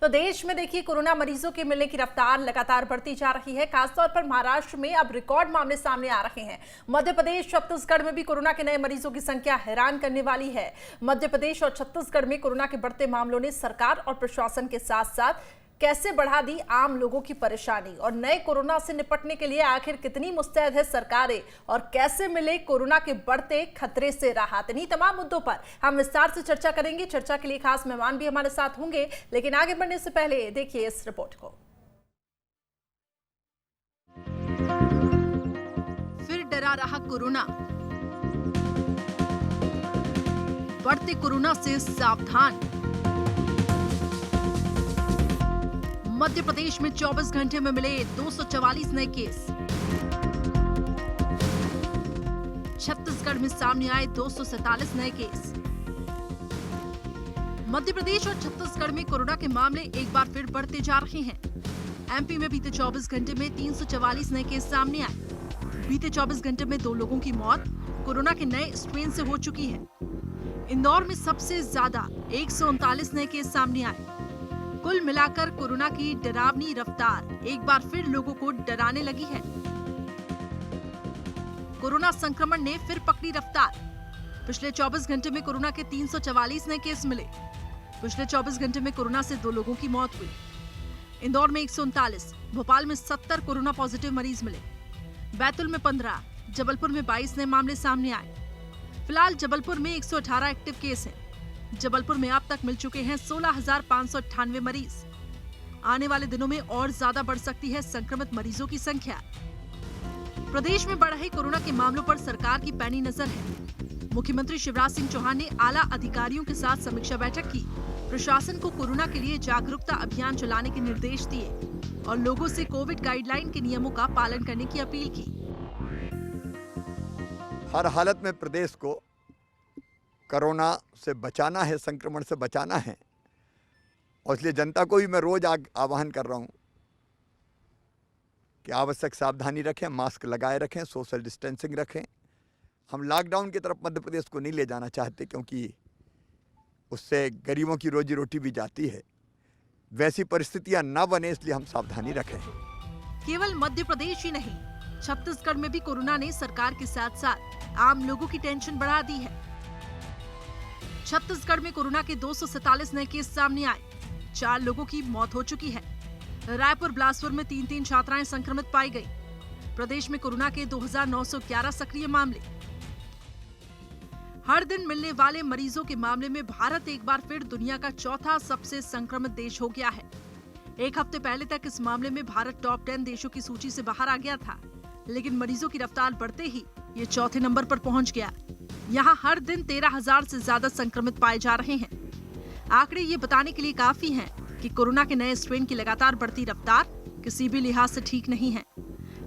तो देश में देखिए कोरोना मरीजों के मिलने की रफ्तार लगातार बढ़ती जा रही है। खासतौर पर महाराष्ट्र में अब रिकॉर्ड मामले सामने आ रहे हैं। मध्य प्रदेश, छत्तीसगढ़ में भी कोरोना के नए मरीजों की संख्या हैरान करने वाली है। मध्य प्रदेश और छत्तीसगढ़ में कोरोना के बढ़ते मामलों ने सरकार और प्रशासन के साथ साथ कैसे बढ़ा दी आम लोगों की परेशानी, और नए कोरोना से निपटने के लिए आखिर कितनी मुस्तैद है सरकारें, और कैसे मिले कोरोना के बढ़ते खतरे से राहत। इन्हीं तमाम मुद्दों पर हम विस्तार से चर्चा करेंगे। चर्चा के लिए खास मेहमान भी हमारे साथ होंगे, लेकिन आगे बढ़ने से पहले देखिए इस रिपोर्ट को। फिर डरा रहा कोरोना, बढ़ते कोरोना से सावधान। मध्य प्रदेश में 24 घंटे में मिले 244 नए केस। छत्तीसगढ़ में सामने आए 247 नए केस। मध्य प्रदेश और छत्तीसगढ़ में कोरोना के मामले एक बार फिर बढ़ते जा रहे हैं। एमपी में बीते 24 घंटे में 344 नए केस सामने आए। बीते 24 घंटे में 2 लोगों की मौत कोरोना के नए स्ट्रेन से हो चुकी है। इंदौर में सबसे ज्यादा 139 नए केस सामने आए। कुल मिलाकर कोरोना की डरावनी रफ्तार एक बार फिर लोगों को डराने लगी है। कोरोना संक्रमण ने फिर पकड़ी रफ्तार। पिछले 24 घंटे में कोरोना के 344 नए केस मिले। पिछले 24 घंटे में कोरोना से 2 लोगों की मौत हुई। इंदौर में 139, भोपाल में 70 कोरोना पॉजिटिव मरीज मिले। बैतूल में 15, जबलपुर में 22 नए मामले सामने आए। फिलहाल जबलपुर में 118 एक्टिव केस हैं। जबलपुर में अब तक मिल चुके हैं 16,598 मरीज। आने वाले दिनों में और ज्यादा बढ़ सकती है संक्रमित मरीजों की संख्या। प्रदेश में बढ़ रहे कोरोना के मामलों पर सरकार की पैनी नजर है। मुख्यमंत्री शिवराज सिंह चौहान ने आला अधिकारियों के साथ समीक्षा बैठक की। प्रशासन को कोरोना के लिए जागरूकता अभियान चलाने के निर्देश दिए और लोगों से कोविड गाइडलाइन के नियमों का पालन करने की अपील की। हर हालत में प्रदेश को कोरोना से बचाना है, संक्रमण से बचाना है, और इसलिए जनता को भी मैं रोज आह्वान कर रहा हूं कि आवश्यक सावधानी रखें, मास्क लगाए रखें, सोशल डिस्टेंसिंग रखें। हम लॉकडाउन की तरफ मध्य प्रदेश को नहीं ले जाना चाहते, क्योंकि उससे गरीबों की रोजी रोटी भी जाती है। वैसी परिस्थितियां न बने, इसलिए हम सावधानी रखें। केवल मध्य प्रदेश ही नहीं, छत्तीसगढ़ में भी कोरोना ने सरकार के साथ साथ आम लोगों की टेंशन बढ़ा दी है। छत्तीसगढ़ में कोरोना के 247 नए केस सामने आए। 4 लोगों की मौत हो चुकी है। रायपुर, बिलासपुर में 3 छात्राएं संक्रमित पाई गई। प्रदेश में कोरोना के 2,911 सक्रिय मामले। हर दिन मिलने वाले मरीजों के मामले में भारत एक बार फिर दुनिया का चौथा सबसे संक्रमित देश हो गया है। एक हफ्ते पहले तक इस मामले में भारत टॉप 10 देशों की सूची से बाहर आ गया था, लेकिन मरीजों की रफ्तार बढ़ते ही ये चौथे नंबर पर पहुंच गया। यहाँ हर दिन 13,000 से ज्यादा संक्रमित पाए जा रहे हैं। आंकड़े ये बताने के लिए काफी हैं कि कोरोना के नए स्ट्रेन की लगातार बढ़ती रफ्तार किसी भी लिहाज से ठीक नहीं है।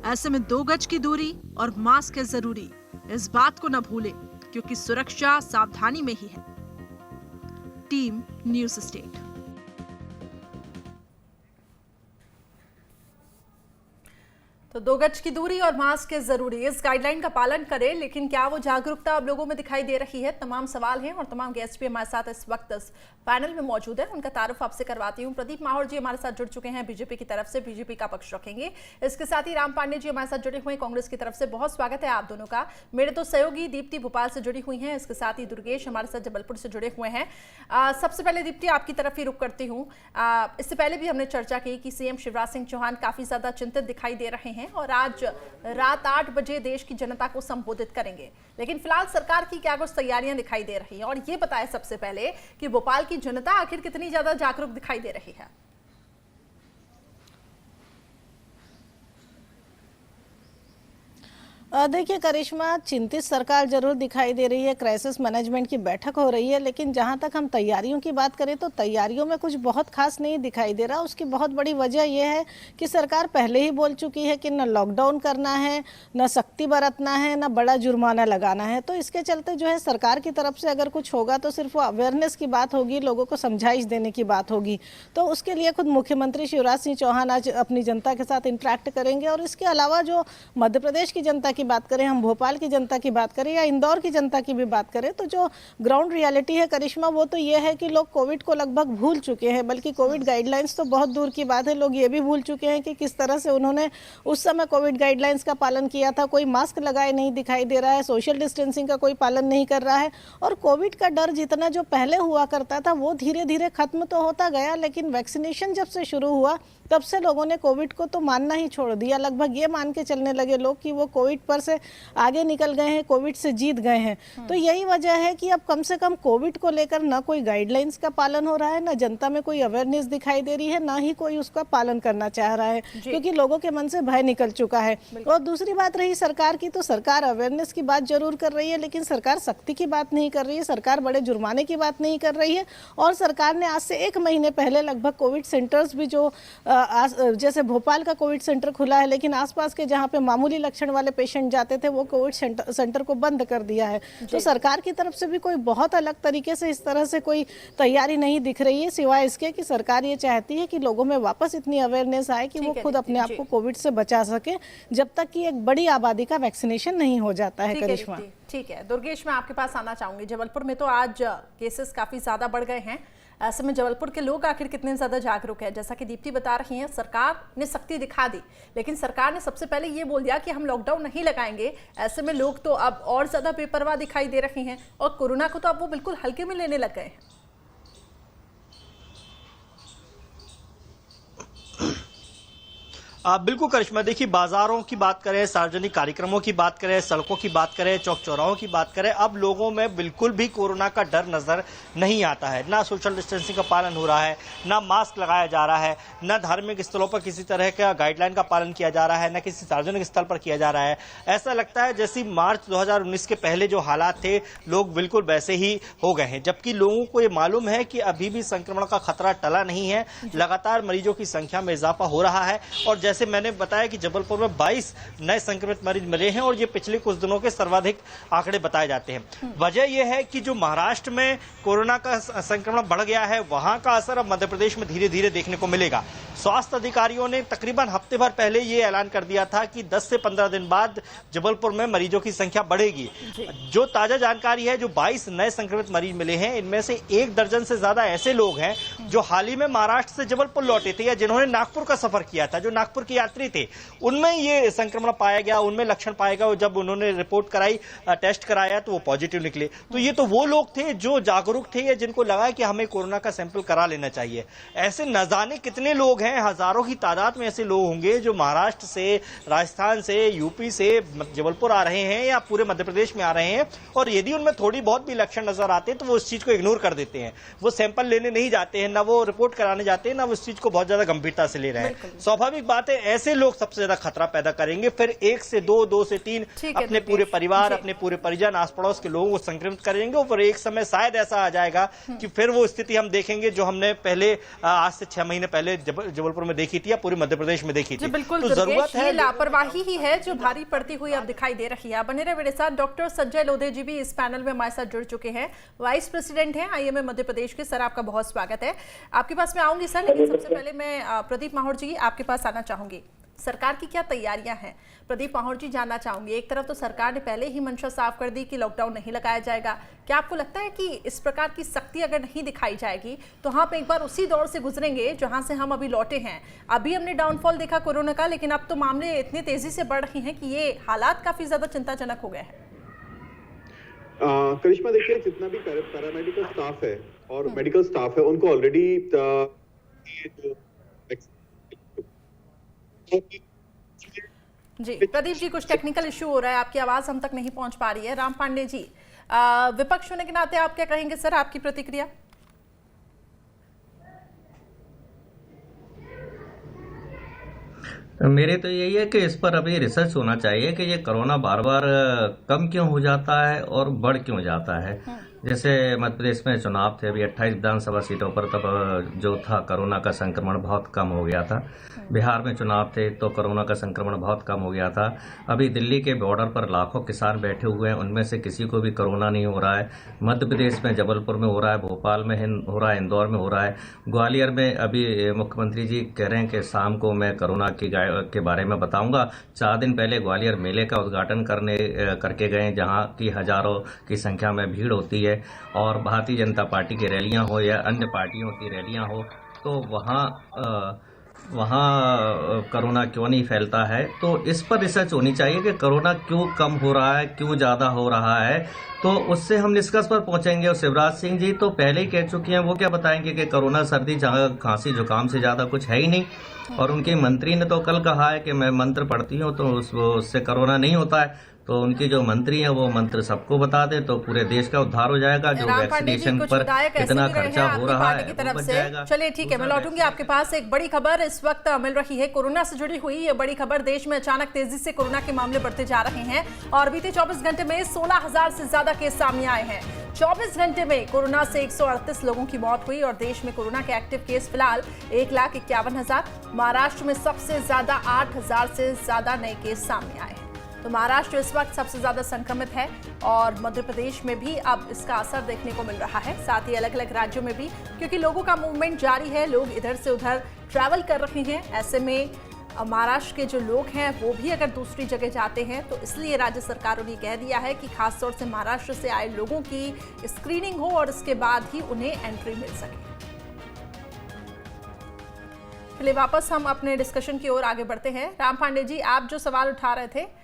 ऐसे में 2 गज की दूरी और मास्क है जरूरी। इस बात को न भूलें, क्योंकि सुरक्षा सावधानी में ही है। Team news state. तो 2 गज की दूरी और मास्क है जरूरी, इस गाइडलाइन का पालन करें। लेकिन क्या वो जागरूकता अब लोगों में दिखाई दे रही है? तमाम सवाल हैं और तमाम गेस्ट भी हमारे साथ इस वक्त इस पैनल में मौजूद है। उनका तारुफ आपसे करवाती हूँ। प्रदीप माहौर जी हमारे साथ जुड़ चुके हैं, बीजेपी की तरफ से, बीजेपी का पक्ष रखेंगे। इसके साथ ही राम पांडे जी हमारे साथ जुड़े हुए हैं, कांग्रेस की तरफ से। बहुत स्वागत है आप दोनों का। मेरे तो सहयोगी दीप्ति भोपाल से जुड़ी हुई है, इसके साथ ही दुर्गेश हमारे साथ जबलपुर से जुड़े हुए हैं। सबसे पहले दीप्ति आपकी तरफ ही रुक करती हूँ। इससे पहले भी हमने चर्चा की कि सीएम शिवराज सिंह चौहान काफी ज्यादा चिंतित दिखाई दे रहे हैं और आज रात 8 बजे देश की जनता को संबोधित करेंगे। लेकिन फिलहाल सरकार की क्या कुछ तैयारियां दिखाई दे रही हैं, और ये बताएं सबसे पहले कि भोपाल की जनता आखिर कितनी ज्यादा जागरूक दिखाई दे रही है? देखिए करिश्मा, चिंतित सरकार जरूर दिखाई दे रही है। क्राइसिस मैनेजमेंट की बैठक हो रही है, लेकिन जहां तक हम तैयारियों की बात करें तो तैयारियों में कुछ बहुत खास नहीं दिखाई दे रहा। उसकी बहुत बड़ी वजह यह है कि सरकार पहले ही बोल चुकी है कि न लॉकडाउन करना है, न सख्ती बरतना है, न बड़ा जुर्माना लगाना है। तो इसके चलते जो है सरकार की तरफ से अगर कुछ होगा तो सिर्फ वो अवेयरनेस की बात होगी, लोगों को समझाइश देने की बात होगी। तो उसके लिए खुद मुख्यमंत्री शिवराज सिंह चौहान आज अपनी जनता के साथ इंटरेक्ट करेंगे। और इसके अलावा जो मध्य प्रदेश की जनता की बात करें, हम भोपाल की जनता की बात करें या इंदौर की जनता की भी बात करें, तो जो ग्राउंड रियलिटी है करिश्मा, वो तो ये है कि लोग कोविड को लगभग भूल चुके हैं। बल्कि कोविड गाइडलाइंस तो बहुत दूर की बात है, लोग ये भी भूल चुके हैं कि किस तरह से उन्होंने उस समय कोविड गाइडलाइंस का पालन किया था। कोई मास्क लगाए नहीं दिखाई दे रहा है, सोशल डिस्टेंसिंग का कोई पालन नहीं कर रहा है। और कोविड का डर जितना जो पहले हुआ करता था वो धीरे धीरे खत्म तो होता गया, लेकिन वैक्सीनेशन जब से शुरू हुआ तब से लोगों ने कोविड को तो मानना ही छोड़ दिया। लगभग ये मान के चलने लगे लोग कि वो कोविड पर से आगे निकल गए हैं, कोविड से जीत गए हैं। तो यही वजह है कि अब कम से कम कोविड को लेकर ना कोई गाइडलाइंस का पालन हो रहा है, ना जनता में कोई अवेयरनेस दिखाई दे रही है, ना ही कोई उसका पालन करना चाह रहा है, क्योंकि लोगों के मन से भय निकल चुका है। और दूसरी बात रही सरकार की, तो सरकार अवेयरनेस की बात जरूर कर रही है, लेकिन सरकार सख्ती की बात नहीं कर रही है, सरकार बड़े जुर्माने की बात नहीं कर रही है। और सरकार ने आज से 1 महीने पहले लगभग कोविड सेंटर्स भी जो जैसे भोपाल का कोविड सेंटर खुला है, लेकिन आसपास के जहां पे मामूली लक्षण वाले पेशेंट जाते थे वो कोविड सेंटर को बंद कर दिया है। तो सरकार की तरफ से भी कोई बहुत अलग तरीके से इस तरह से कोई तैयारी नहीं दिख रही है, सिवाय इसके कि सरकार ये चाहती है कि लोगों में वापस इतनी अवेयरनेस आए कि वो खुद अपने आप को कोविड से बचा सके, जब तक कि एक बड़ी आबादी का वैक्सीनेशन नहीं हो जाता है। करिश्मा, ठीक है। दुर्गेश, मैं आपके पास आना चाहूंगी। जबलपुर में तो आज केसेस काफी ज्यादा बढ़ गए हैं, ऐसे में जबलपुर के लोग आखिर कितने ज्यादा जागरूक हैं? जैसा कि दीप्ति बता रही हैं, सरकार ने सख्ती दिखा दी, लेकिन सरकार ने सबसे पहले ये बोल दिया कि हम लॉकडाउन नहीं लगाएंगे। ऐसे में लोग तो अब और ज्यादा बेपरवाह दिखाई दे रहे हैं और कोरोना को तो अब वो बिल्कुल हल्के में लेने लग गए हैं। बिल्कुल करिश्मा, देखिए बाजारों की बात करें, सार्वजनिक कार्यक्रमों की बात करें, सड़कों की बात करें, चौक चौराहों की बात करें, अब लोगों में बिल्कुल भी कोरोना का डर नजर नहीं आता है। ना सोशल डिस्टेंसिंग का पालन हो रहा है, ना मास्क लगाया जा रहा है, ना धार्मिक स्थलों पर किसी तरह का गाइडलाइन का पालन किया जा रहा है, ना किसी सार्वजनिक स्थल पर किया जा रहा है। ऐसा लगता है जैसे मार्च 2019 के पहले जो हालात थे, लोग बिल्कुल वैसे ही हो गए हैं, जबकि लोगों को ये मालूम है कि अभी भी संक्रमण का खतरा टला नहीं है। लगातार मरीजों की संख्या में इजाफा हो रहा है और जैसे मैंने बताया कि जबलपुर में 22 नए संक्रमित मरीज मिले हैं और ये पिछले कुछ दिनों के सर्वाधिक आंकड़े बताए जाते हैं। वजह यह है कि जो महाराष्ट्र में कोरोना का संक्रमण बढ़ गया है, वहां का असर अब मध्य प्रदेश में धीरे धीरे देखने को मिलेगा। स्वास्थ्य अधिकारियों ने तकरीबन हफ्ते भर पहले ये ऐलान कर दिया था कि 10 से 15 दिन बाद जबलपुर में मरीजों की संख्या बढ़ेगी। जो ताजा जानकारी है, जो 22 नए संक्रमित मरीज मिले हैं, इनमें से 1 दर्जन से ज्यादा ऐसे लोग हैं जो हाल ही में महाराष्ट्र से जबलपुर लौटे थे या जिन्होंने नागपुर का सफर किया था, जो नागपुर के यात्री थे, उनमें ये संक्रमण पाया गया, उनमें लक्षण पाया गया। जब उन्होंने रिपोर्ट कराई, टेस्ट कराया, तो वो पॉजिटिव निकले। तो ये तो वो लोग थे जो जागरूक थे या जिनको लगा कि हमें कोरोना का सैंपल करा लेना चाहिए। ऐसे न जाने कितने लोग हैं, हजारों की तादाद में ऐसे लोग होंगे जो महाराष्ट्र से, राजस्थान से, यूपी से जबलपुर आ रहे हैं या पूरे मध्य प्रदेश में आ रहे हैं, और यदि उनमें थोड़ी बहुत भी लक्षण नजर आते हैं तो वो उस चीज को इग्नोर कर देते हैं, वो सैंपल लेने नहीं जाते हैं, ना वो रिपोर्ट कराने जाते हैं, ना वो उस चीज को बहुत ज्यादा गंभीरता से ले रहे हैं। स्वाभाविक बात है, ऐसे लोग सबसे ज्यादा खतरा पैदा करेंगे। फिर 1 से 2, 2 से 3 अपने पूरे परिवार, अपने पूरे परिजन, आस पड़ोस के लोगों को संक्रमित करेंगे और एक समय शायद ऐसा आ जाएगा कि फिर वो स्थिति हम देखेंगे जो हमने पहले आज से 6 महीने पहले जबलपुर में देखी थी या पूरे मध्य प्रदेश में देखी थी। बिल्कुल, तो जरूरत है, लापरवाही ही है जो भारी पड़ती हुई अब दिखाई दे रही है। बने रहे मेरे साथ। डॉक्टर संजय लोधे जी भी इस पैनल में हमारे साथ जुड़ चुके हैं, वाइस प्रेसिडेंट हैं आईएमए मध्य प्रदेश के। सर, आपका बहुत स्वागत है। आपके पास मैं आऊंगी सर, लेकिन सबसे पहले मैं प्रदीप माहौर जी आपके पास आना चाहूंगी। सरकार की क्या तैयारियां हैं? प्रदीप माहौर जी, जानना चाहूंगी। एक तरफ तो सरकार ने पहले ही मंशा साफ कर दी कि लॉकडाउन नहीं लगाया जाएगा। क्या आपको लगता है कि इस प्रकार की सख्ती अगर नहीं दिखाई जाएगी तो हम एक बार उसी दौर से गुजरेंगे जहां से हम अभी लौटे हैं? अभी हमने डाउनफॉल देखा कोरोना का, लेकिन अब तो मामले इतनी तेजी से बढ़ रहे हैं कि ये हालात काफी ज्यादा चिंताजनक हो गए हैं। करिश्मा, देखिए, जितना भी पैरामेडिकल स्टाफ है और मेडिकल स्टाफ है, उनको ऑलरेडी जी प्रदीप जी, कुछ टेक्निकल इशू हो रहा है, आपकी आवाज हम तक नहीं पहुंच पा रही है। राम पांडे जी, विपक्ष होने के नाते आप क्या कहेंगे सर, आपकी प्रतिक्रिया? मेरे तो यही है कि इस पर अभी रिसर्च होना चाहिए कि ये कोरोना बार बार कम क्यों हो जाता है और बढ़ क्यों जाता है। जैसे मध्य प्रदेश में चुनाव थे, अभी 28 विधानसभा सीटों पर, तब जो था कोरोना का संक्रमण बहुत कम हो गया था। बिहार में चुनाव थे तो कोरोना का संक्रमण बहुत कम हो गया था। अभी दिल्ली के बॉर्डर पर लाखों किसान बैठे हुए हैं, उनमें से किसी को भी कोरोना नहीं हो रहा है। मध्य प्रदेश में जबलपुर में हो रहा है, भोपाल में हो रहा है, इंदौर में हो रहा है, ग्वालियर में अभी मुख्यमंत्री जी कह रहे हैं कि शाम को मैं कोरोना के बारे में बताऊंगा। 4 दिन पहले ग्वालियर मेले का उद्घाटन करके गए, जहां की हजारों की संख्या में भीड़ होती है। और भारतीय जनता पार्टी की रैलियां हो या अन्य पार्टियों की रैलियां हो, तो वहाँ कोरोना क्यों नहीं फैलता है। तो इस पर रिसर्च होनी चाहिए कि कोरोना क्यों कम हो रहा है, क्यों ज़्यादा हो रहा है, तो उससे हम निष्कर्ष पर पहुंचेंगे। और शिवराज सिंह जी तो पहले ही कह चुके हैं, वो क्या बताएंगे कि कोरोना सर्दी खांसी जुकाम से ज़्यादा कुछ है ही नहीं। और उनके मंत्री ने तो कल कहा है कि मैं मंत्र पढ़ती हूँ तो उससे कोरोना नहीं होता है। तो उनके जो मंत्री हैं वो मंत्र सबको बता दे तो पूरे देश का उद्धार हो जाएगा। जो वैक्सीनेशन पर इतना खर्चा हो रहा है की तरफ से। चलिए ठीक है, मैं लौटूंगी आपके पास। एक बड़ी खबर इस वक्त मिल रही है कोरोना से जुड़ी हुई। ये बड़ी खबर, देश में अचानक तेजी से कोरोना के मामले बढ़ते जा रहे हैं और बीते 24 घंटे में 16,000 से ज्यादा केस सामने आए हैं। 24 घंटे में कोरोना से 138 लोगों की मौत हुई और देश में कोरोना के एक्टिव केस फिलहाल 1,51,000। महाराष्ट्र में सबसे ज्यादा 8,000 से ज्यादा नए केस सामने आए हैं। तो महाराष्ट्र इस वक्त सबसे ज्यादा संक्रमित है और मध्य प्रदेश में भी अब इसका असर देखने को मिल रहा है। साथ ही अलग अलग राज्यों में भी, क्योंकि लोगों का मूवमेंट जारी है, लोग इधर से उधर ट्रैवल कर रहे हैं। ऐसे में महाराष्ट्र के जो लोग हैं वो भी अगर दूसरी जगह जाते हैं तो इसलिए राज्य सरकारों ने कह दिया है कि खासतौर से महाराष्ट्र से आए लोगों की स्क्रीनिंग हो और इसके बाद ही उन्हें एंट्री मिल सके। चलिए वापस हम अपने डिस्कशन की ओर आगे बढ़ते हैं। राम पांडे जी, आप जो सवाल उठा रहे थे,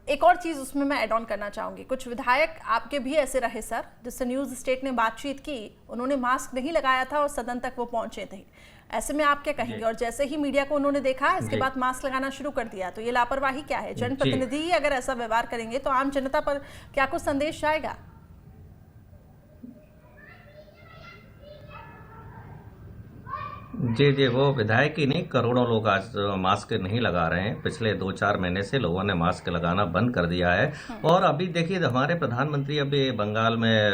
एक और चीज उसमें मैं ऐड ऑन करना चाहूंगी। कुछ विधायक आपके भी ऐसे रहे सर, जिससे न्यूज स्टेट ने बातचीत की, उन्होंने मास्क नहीं लगाया था और सदन तक वो पहुंचे थे। ऐसे में आप क्या कहेंगे? और जैसे ही मीडिया को उन्होंने देखा, इसके बाद मास्क लगाना शुरू कर दिया, तो ये लापरवाही क्या है? जनप्रतिनिधि ही अगर ऐसा व्यवहार करेंगे तो आम जनता पर क्या कुछ संदेश जाएगा? जी, वो विधायक ही नहीं, करोड़ों लोग आज मास्क नहीं लगा रहे हैं। पिछले 2-4 महीने से लोगों ने मास्क लगाना बंद कर दिया है। और अभी देखिए, हमारे प्रधानमंत्री अभी बंगाल में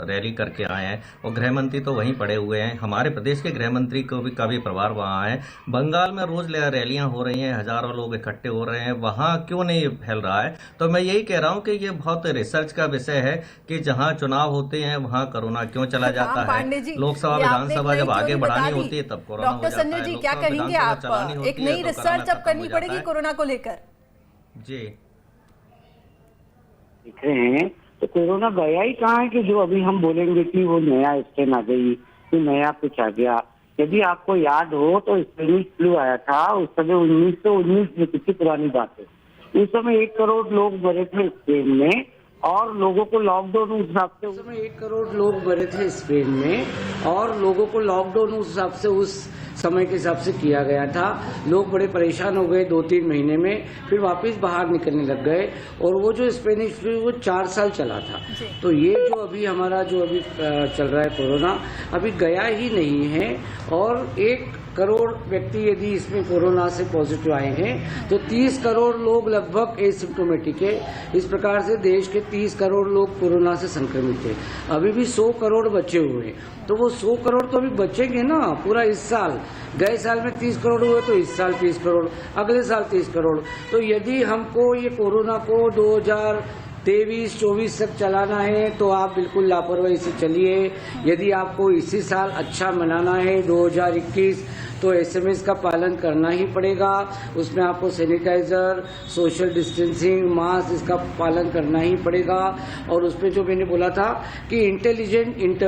रैली करके आए हैं और गृह मंत्री तो वहीं पड़े हुए हैं। हमारे प्रदेश के गृह मंत्री को भी का भी प्रभार वहाँ है। बंगाल में रोज रैलियां हो रही हैं, हजारों लोग इकट्ठे हो रहे हैं, वहाँ क्यों नहीं फैल रहा है? तो मैं यही कह रहा हूँ कि ये बहुत रिसर्च का विषय है कि जहाँ चुनाव होते हैं वहाँ कोरोना क्यों चला जाता है। लोकसभा विधानसभा जब आगे बढ़ानी होती है तब डॉक्टर संजय जी, क्या कहेंगे आप? एक नई रिसर्च अब करनी पड़ेगी कोरोना को लेकर। जी देख रहे हैं तो कोरोना गया ही कहाँ है कि जो अभी हम बोलेंगे कि वो नया स्ट्रेन आ गई, कि नया कुछ आ गया। यदि आपको याद हो तो स्पेनिश फ्लू आया था, उस समय 1919 में, कितनी पुरानी बात है। उस समय 1 करोड़ लोग मरे थे स्पेन में और लोगों को लॉकडाउन उस हिसाब से, उस समय 1 करोड़ लोग मरे थे स्पेन में और लोगों को लॉकडाउन उस हिसाब से, उस समय के हिसाब से किया गया था। लोग बड़े परेशान हो गए 2-3 महीने में, फिर वापस बाहर निकलने लग गए। और वो जो स्पेनिश फ्लू वो 4 साल चला था। तो ये जो अभी हमारा जो अभी चल रहा है कोरोना, अभी गया ही नहीं है। और 1 करोड़ व्यक्ति यदि इसमें कोरोना से पॉजिटिव आए हैं तो 30 करोड़ लोग लगभग एसिम्प्टोमेटिक है। इस प्रकार से देश के 30 करोड़ लोग कोरोना से संक्रमित है। अभी भी 100 करोड़ बचे हुए हैं, तो वो 100 करोड़ तो अभी बचेंगे ना पूरा इस साल। गए साल में 30 करोड़ हुए तो इस साल 30 करोड़, अगले साल 30 करोड़। तो यदि हमको ये कोरोना को 2023-24 तक चलाना है तो आप बिल्कुल लापरवाही से चलिए। यदि आपको इसी साल अच्छा मनाना है 2021, तो SMS का पालन करना ही पड़ेगा। उसमें आपको सैनिटाइजर, सोशल डिस्टेंसिंग, मास्क, इसका पालन करना ही पड़ेगा। और उसमें जो मैंने बोला था कि इंटेलिजेंट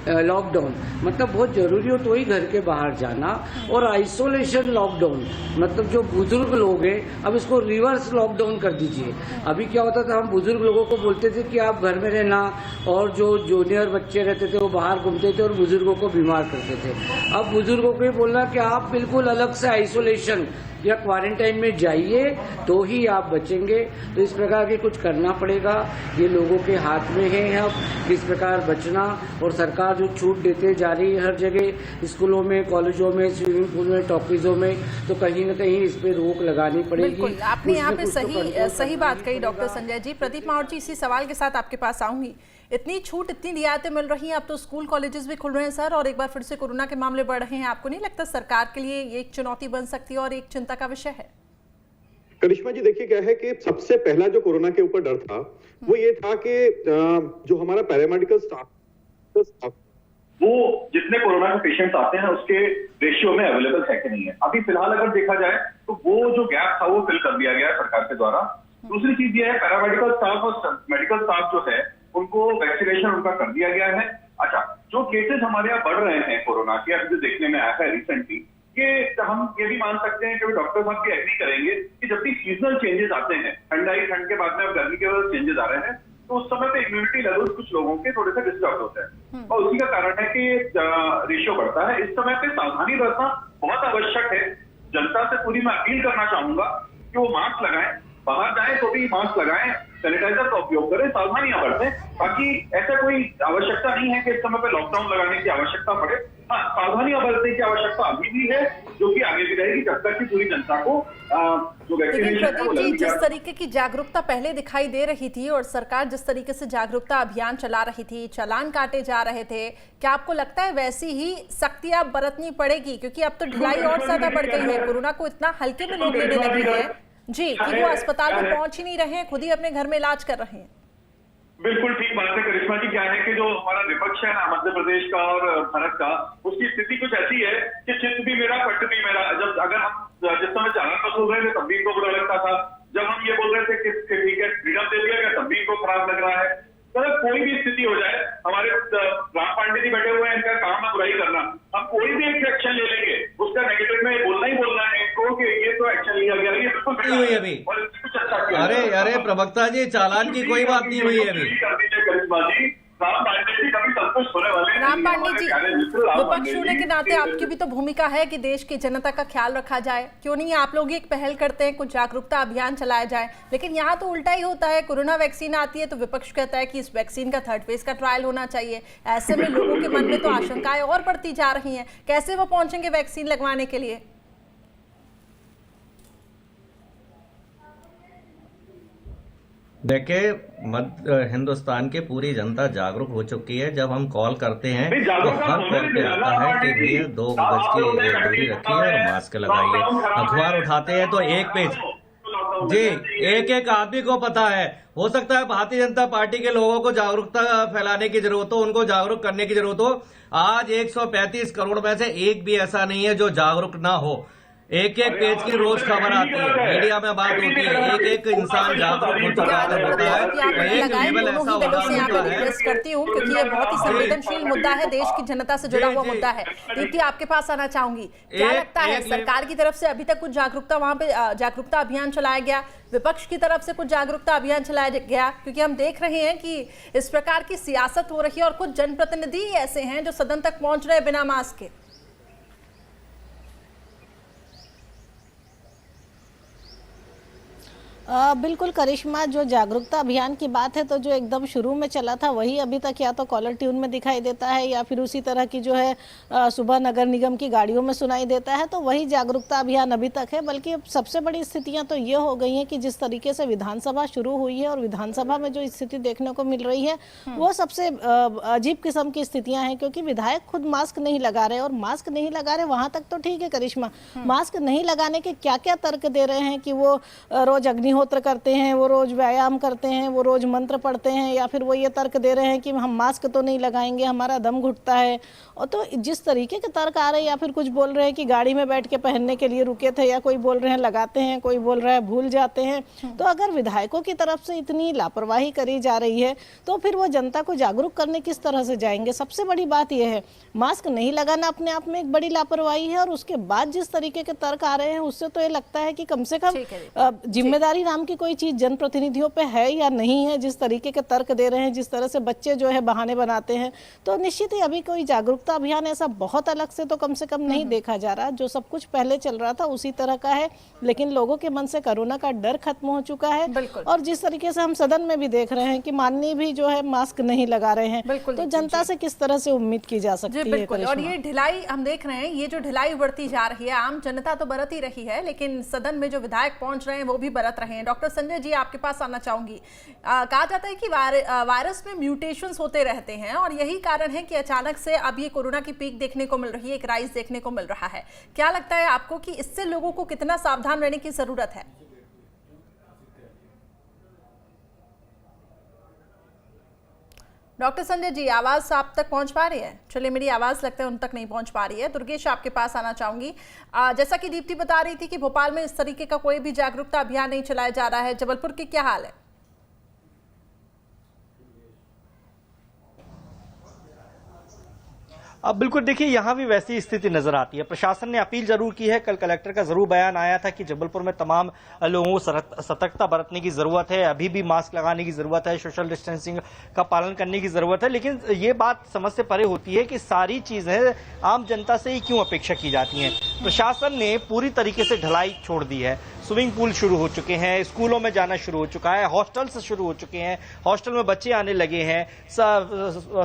लॉकडाउन, मतलब बहुत जरूरी हो तो ही घर के बाहर जाना। और आइसोलेशन लॉकडाउन, मतलब जो बुजुर्ग लोग हैं अब इसको रिवर्स लॉकडाउन कर दीजिए। अभी क्या होता था, हम बुजुर्ग लोगों को बोलते थे कि आप घर में रहना, और जो जूनियर बच्चे रहते थे वो बाहर घूमते थे और बुजुर्गों को बीमार करते थे। अब बुजुर्गों को बोलना कि आप बिल्कुल अलग से आइसोलेशन या क्वारंटाइन में जाइए तो ही आप बचेंगे। तो इस प्रकार के कुछ करना पड़ेगा, ये लोगों के हाथ में है अब किस प्रकार बचना। और सरकार जो छूट देते जा रही है हर जगह, स्कूलों में, कॉलेजों में, स्विमिंग पूल में, टॉकीजों में, तो कहीं न कहीं इस पे रोक लगानी पड़ेगी। आपने यहाँ पे सही बात कही डॉक्टर संजय जी। प्रदीप माहौर जी, इसी सवाल के साथ आपके पास आऊंगी। इतनी छूट, इतनी रियायतें मिल रही हैं, अब तो स्कूल कॉलेजेस भी खुल रहे हैं सर, और एक बार फिर से कोरोना के मामले बढ़ रहे हैं। आपको नहीं लगता सरकार के लिए ये एक चुनौती बन सकती है और एक चिंता का विषय है? करिश्मा जी, देखिए क्या है कि सबसे पहला जो कोरोना के ऊपर डर था वो ये था कि जो हमारा पैरामेडिकल स्टाफ वो जितने कोरोना के पेशेंट्स आते हैं उसके रेशियो में अवेलेबल है कि नहीं है। अभी फिलहाल अगर देखा जाए तो वो जो गैप था वो फिल कर दिया गया है सरकार के द्वारा। दूसरी चीज ये है, पैरामेडिकल स्टाफ और मेडिकल स्टाफ जो है उनको वैक्सीनेशन उनका कर दिया गया है। अच्छा, जो केसेस हमारे यहाँ बढ़ रहे हैं कोरोना के, अभी जो देखने में आया है रिसेंटली, कि हम ये भी मान सकते हैं कि डॉक्टर साहब भी एग्री करेंगे कि जब भी सीजनल चेंजेस आते हैं, ठंड के बाद में अब गर्मी के वजह चेंजेस आ रहे हैं, तो उस समय पे इम्यूनिटी लेवल कुछ लोगों के थोड़े से डिस्टर्ब होते हैं और उसी का कारण है कि रेशियो बढ़ता है। इस समय पे सावधानी बरतना बहुत आवश्यक है। जनता से पूरी मैं अपील करना चाहूंगा कि वो मास्क लगाएं, बाहर जाएं तो भी मास्क लगाएं, सैनिटाइजर का उपयोग करें, सावधानियां बरतें। बाकी ऐसा कोई आवश्यकता नहीं है कि इस समय पे लॉकडाउन लगाने की आवश्यकता पड़े। हाँ, सावधानियां बरतने की आवश्यकता अभी भी है, जो कि आगे भी रहेगी जब तक कि पूरी जनता को जो लेकिन प्रदीप जी, जिस तरीके की जागरूकता पहले दिखाई दे रही थी और सरकार जिस तरीके से जागरूकता अभियान चला रही थी, चालान काटे जा रहे थे, क्या आपको लगता है वैसी ही सख्तियां बरतनी पड़ेगी? क्योंकि अब तो ढिलाई और ज्यादा बढ़ गई है, कोरोना को इतना हल्के में लोग लेने लगे हैं जी कि वो अस्पताल में पहुंच ही नहीं रहे हैं, खुद ही अपने घर में इलाज कर रहे हैं। बिल्कुल ठीक बात है करिश्मा जी। क्या है कि जो हमारा विपक्ष है ना मध्य प्रदेश का और भारत का, उसकी स्थिति कुछ ऐसी है कि चित्त भी मेरा पट भी मेरा। जब अगर हम जिस समय चालान वसूल रहे थे तब भी इनको बुरा लगता था, जब हम ये बोल रहे थे कि ठीक है फ्रीडम दे दिया गया तब भी इनको खराब लग रहा है। मतलब कोई भी स्थिति हो जाए, हमारे राम पांडे जी बैठे हुए हैं, इनका काम है बुराई करना। हम कोई भी एक एक्शन ले लेंगे, उसका नेगेटिव में बोलना ही बोलना है इनको कि ये तो एक्शन लिया गया, ये बिल्कुल हुई अभी। और इसकी कुछ अच्छा किया। अरे प्रवक्ता जी, चालान की कोई बात नहीं हुई है अभी। करिश्मा जी, राम पांडे जी कभी संतुष्ट होने वाले नहीं। राम पांडे जी, विपक्ष होने के नाते आपकी भी तो भूमिका है कि देश की जनता का ख्याल रखा जाए। क्यों नहीं आप लोग एक पहल करते हैं, कुछ जागरूकता अभियान चलाया जाए? लेकिन यहाँ तो उल्टा ही होता है, कोरोना वैक्सीन आती है तो विपक्ष कहता है कि इस वैक्सीन का 3rd फेज का ट्रायल होना चाहिए। ऐसे में लोगों के मन में तो आशंकाएं और बढ़ती जा रही हैं, कैसे वो पहुंचेंगे वैक्सीन लगवाने के लिए? देखिए, हिंदुस्तान की पूरी जनता जागरूक हो चुकी है। जब हम कॉल करते हैं तो हर कॉल पे आता है कि भैया 2 गज की दूरी रखिए और मास्क लगाइए। अखबार उठाते हैं तो एक पेज जी, एक आदमी को पता है। हो सकता है भारतीय जनता पार्टी के लोगों को जागरूकता फैलाने की जरूरत हो, उनको जागरूक करने की जरूरत हो। आज 135 करोड़ में से एक भी ऐसा नहीं है जो जागरूक ना हो। एक पेज की रोज खबर आती है, मीडिया में बात होती है, एक इंसान जागरूक हो चुका है। एक लेवल ऐसा रिक्वेस्ट करती हूँ क्योंकि ये बहुत ही संवेदनशील मुद्दा है, देश की जनता से जुड़ा हुआ मुद्दा है। दीप्ति, आपके पास आना चाहूंगी, क्या लगता है सरकार की तरफ से अभी तक कुछ जागरूकता वहां पे जागरूकता अभियान चलाया गया, विपक्ष की तरफ से कुछ जागरूकता अभियान चलाया गया? क्योंकि हम देख रहे हैं कि इस प्रकार की सियासत हो रही है और कुछ जनप्रतिनिधि ऐसे हैं जो सदन तक पहुंच रहे बिना मास्क के। बिल्कुल करिश्मा, जो जागरूकता अभियान की बात है तो जो एकदम शुरू में चला था वही अभी तक या तो कॉलर ट्यून में दिखाई देता है या फिर उसी तरह की जो है सुबह नगर निगम की गाड़ियों में सुनाई देता है, तो वही जागरूकता अभियान अभी तक है। बल्कि सबसे बड़ी स्थितियां तो ये हो गई हैं कि जिस तरीके से विधानसभा शुरू हुई है और विधानसभा में जो स्थिति देखने को मिल रही है वो सबसे अजीब किस्म की स्थितियाँ हैं, क्योंकि विधायक खुद मास्क नहीं लगा रहे। और मास्क नहीं लगा रहे वहाँ तक तो ठीक है करिश्मा, मास्क नहीं लगाने के क्या क्या तर्क दे रहे हैं कि वो रोज अग्निहोत्र करते हैं, वो रोज व्यायाम करते हैं, वो रोज मंत्र पढ़ते हैं, या फिर वो ये तर्क दे रहे हैं कि हम मास्क तो नहीं लगाएंगे, हमारा दम घुटता है। और तो जिस तरीके के तर्क आ रहे हैं, या फिर कुछ बोल रहे हैं कि गाड़ी में बैठ के पहनने के लिए रुके थे, या कोई बोल रहे हैं लगाते हैं, कोई बोल रहा है भूल जाते हैं। तो अगर विधायकों की तरफ से इतनी लापरवाही करी जा रही है तो फिर वो जनता को जागरूक करने किस तरह से जाएंगे? सबसे बड़ी बात यह है, मास्क नहीं लगाना अपने आप में एक बड़ी लापरवाही है, और उसके बाद जिस तरीके के तर्क आ रहे हैं उससे तो ये लगता है कि कम से कम जिम्मेदारी नाम की कोई चीज जनप्रतिनिधियों पे है या नहीं है। जिस तरीके के तर्क दे रहे हैं, जिस तरह से बच्चे जो है बहाने बनाते हैं, तो निश्चित ही अभी कोई जागरूकता अभियान ऐसा बहुत अलग से तो कम से कम नहीं देखा जा रहा। जो सब कुछ पहले चल रहा था उसी तरह का है, लेकिन लोगों के मन से कोरोना का डर खत्म हो चुका है। और जिस तरीके से हम सदन में भी देख रहे हैं कि माननीय भी जो है मास्क नहीं लगा रहे हैं, तो जनता से किस तरह से उम्मीद की जा सकती है? और ये ढिलाई हम देख रहे हैं, ये जो ढिलाई बढ़ती जा रही है, आम जनता तो बरत ही रही है, लेकिन सदन में जो विधायक पहुंच रहे हैं वो भी बरत रहे हैं। हैं। डॉक्टर संजय जी, आपके पास आना चाहूंगी। कहा जाता है कि वायरस में म्यूटेशंस होते रहते हैं और यही कारण है कि अचानक से अब ये कोरोना की पीक देखने को मिल रही है, एक राइज देखने को मिल रहा है। क्या लगता है आपको कि इससे लोगों को कितना सावधान रहने की जरूरत है? डॉक्टर संजय जी, आवाज आप तक पहुंच पा रही है? चलिए, मेरी आवाज लगता है उन तक नहीं पहुंच पा रही है। दुर्गेश, आपके पास आना चाहूंगी। जैसा कि दीप्ति बता रही थी कि भोपाल में इस तरीके का कोई भी जागरूकता अभियान नहीं चलाया जा रहा है। जबलपुर की क्या हाल है? अब बिल्कुल देखिए, यहाँ भी वैसी स्थिति नजर आती है। प्रशासन ने अपील जरूर की है, कल कलेक्टर का जरूर बयान आया था कि जबलपुर में तमाम लोगों को सतर्कता बरतने की जरूरत है, अभी भी मास्क लगाने की जरूरत है, सोशल डिस्टेंसिंग का पालन करने की जरूरत है। लेकिन ये बात समझ से परे होती है कि सारी चीजें आम जनता से ही क्यों अपेक्षा की जाती हैं। प्रशासन ने पूरी तरीके से ढलाई छोड़ दी है। स्विमिंग पूल शुरू हो चुके हैं, स्कूलों में जाना शुरू हो चुका है, हॉस्टल्स शुरू हो चुके हैं, हॉस्टल में बच्चे आने लगे हैं,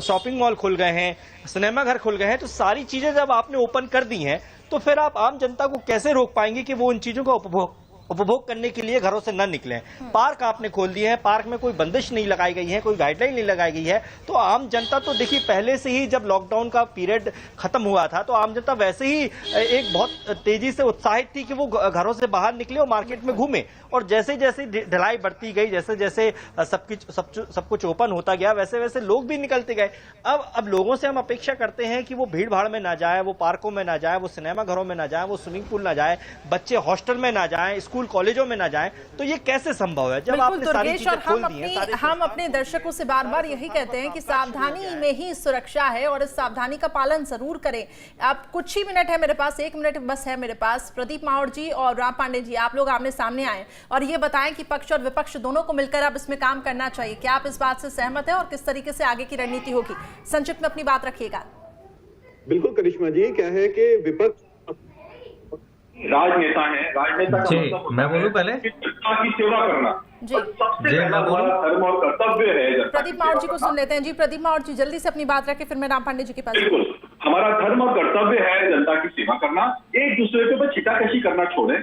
शॉपिंग मॉल खुल गए हैं, सिनेमा घर खुल गए हैं। तो सारी चीजें जब आपने ओपन कर दी हैं तो फिर आप आम जनता को कैसे रोक पाएंगे कि वो उन चीजों का उपभोग करने के लिए घरों से न निकलें। पार्क आपने खोल दिए हैं, पार्क में कोई बंदिश नहीं लगाई गई है, कोई गाइडलाइन नहीं लगाई गई है। तो आम जनता तो देखिए, पहले से ही जब लॉकडाउन का पीरियड खत्म हुआ था तो आम जनता वैसे ही एक बहुत तेजी से उत्साहित थी कि वो घरों से बाहर निकले और मार्केट में घूमे। और जैसे जैसे ढिलाई बढ़ती गई, जैसे जैसे सब कुछ ओपन होता गया, वैसे वैसे लोग भी निकलते गए। अब लोगों से हम अपेक्षा करते हैं कि वो भीड़ भाड़ में ना जाए, वो पार्कों में ना जाए, वो सिनेमा घरों में ना जाए, वो स्विमिंग पूल ना जाए, बच्चे हॉस्टल में ना जाए, स्कूल कॉलेजों में ना जाएं। तो ये कैसे संभव है जब आपने सारी चीजें खोल दी हैं? हम अपने दर्शकों से बार बार यही कहते हैं कि सावधानी में ही सुरक्षा है और इस सावधानी का पालन जरूर करें। आप कुछ ही मिनट है मेरे पास, 1 मिनट बस है मेरे पास। प्रदीप माहौर जी और राम पांडे जी, आप लोग आमने सामने आए और ये बताएं कि पक्ष और विपक्ष दोनों को मिलकर अब इसमें काम करना चाहिए। क्या आप इस बात से सहमत है और किस तरीके से आगे की रणनीति होगी? संक्षिप्त में अपनी बात रखिएगा। बिल्कुल करिश्मा जी, क्या है कि विपक्ष राजनेता है, राजनेता जी, मैं बोलूं पहले? जनता की सेवा करना जी, सबसे पहला धर्म और कर्तव्य है। प्रदीप माहौर जी को सुन लेते हैं। जी प्रदीप माहौर जी, जल्दी से अपनी बात रखें, फिर मैं राम पांडे जी के पास। बिल्कुल, हमारा धर्म और कर्तव्य है जनता की सेवा करना, एक दूसरे के ऊपर छिटाकशी करना छोड़े।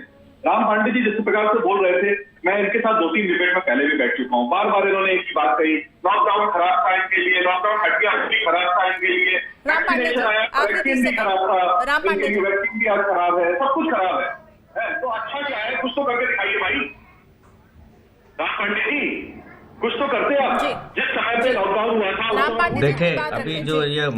राम पांडे जी जिस प्रकार से बोल रहे थे, मैं इनके साथ 2-3 डिबेट में पहले भी बैठ चुका हूँ। बार बार इन्होंने एक ही बात कही, लॉकडाउन खराब था इनके लिए, लॉकडाउन हट गया खराब था इनके लिए, वैक्सीनेशन आया, वैक्सीन भी खराब था, वैक्सीन भी आज खराब है, सब कुछ खराब है। तो अच्छा क्या है, कुछ तो करके दिखाइए भाई। राम पांडे जी, कुछ तो करते आप। जिस समय पे लॉकडाउन हुआ था, देखे अभी जो ये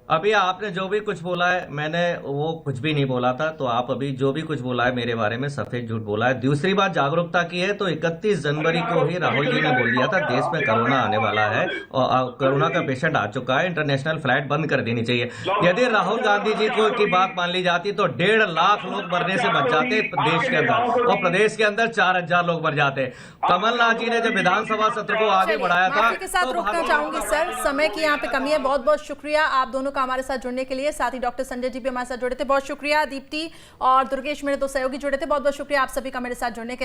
अभी आपने जो भी कुछ बोला है, मैंने वो कुछ भी नहीं बोला था। तो आप अभी जो भी कुछ बोला है मेरे बारे में सफेद झूठ बोला है। दूसरी बात जागरूकता की है तो 31 जनवरी को ही राहुल जी ने बोल दिया था देश में कोरोना आने वाला है और कोरोना का पेशेंट आ चुका है, इंटरनेशनल फ्लाइट बंद कर देनी चाहिए। यदि राहुल गांधी जी को की बात मान ली जाती तो 1.5 लाख लोग मरने से बच जाते देश के अंदर, और प्रदेश के अंदर 4000 लोग मर जाते। कमलनाथ जी ने जब विधानसभा सत्र को आगे बढ़ाया था के साथ रोकना चाहूंगी सर, समय की यहाँ पे कमी है। बहुत बहुत शुक्रिया आप दोनों का हमारे साथ जुड़ने के लिए। साथ ही डॉक्टर संजय जी भी हमारे साथ जुड़े थे, बहुत शुक्रिया। दीप्ति और दुर्गेश मेरे 2 सहयोगी जुड़े थे, बहुत बहुत शुक्रिया आप सभी का मेरे साथ जुड़ने के लिए।